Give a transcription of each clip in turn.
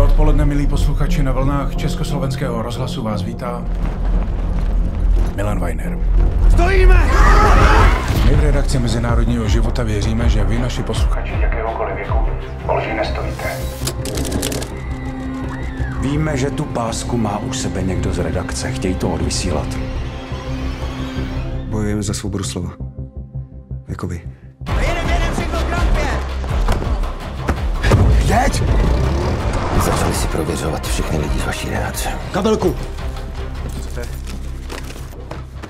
odpoledne, milí posluchači, na vlnách Československého rozhlasu vás vítá Milan Vajner. Stojíme! My v redakci Mezinárodního života věříme, že vy, naši posluchači jakéhokoliv věku, o lži nestojíte. Víme, že tu pásku má u sebe někdo z redakce. Chtějí to odvysílat. Bojujeme za svobodu slova. Jako vy. Jedem všechno k rampě! Jeď! Začali si prověřovat všechny lidi z vaší redakce. Kabelku!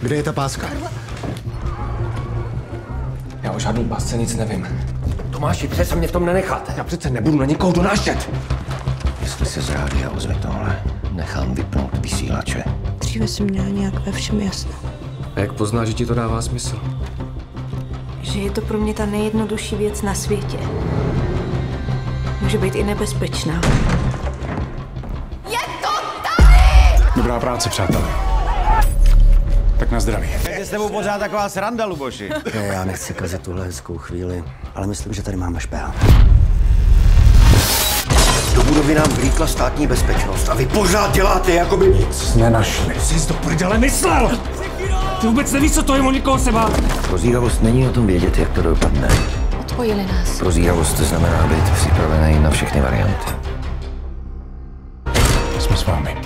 Kde je ta páska? Já o žádný pásce nic nevím. Tomáši, přece mě v tom nenechat. Já přece nebudu na nikoho donášet. Jestli se z rádia ozve tohle, nechám vypnout vysílače. Dříve jsem měla nějak ve všem jasno. A jak poznáš, že ti to dává smysl? Že je to pro mě ta nejjednodušší věc na světě. Může být i nebezpečná. Dobrá práce, přátelé. Tak na zdraví. Je s tebou pořád taková sranda, Luboši. Já nechci kazit tuhle hezkou chvíli, ale myslím, že tady máme špél. Do budovy nám vlítla státní bezpečnost a vy pořád děláte, jako by nic Nenašli. Jsi to prdele myslel! Ty vůbec nevíš, co to je, o nikoho se bát. Prozíravost není o tom vědět, jak to dopadne. Odpojili nás. Prozíravost znamená být připravený na všechny varianty. Jsme s vámi.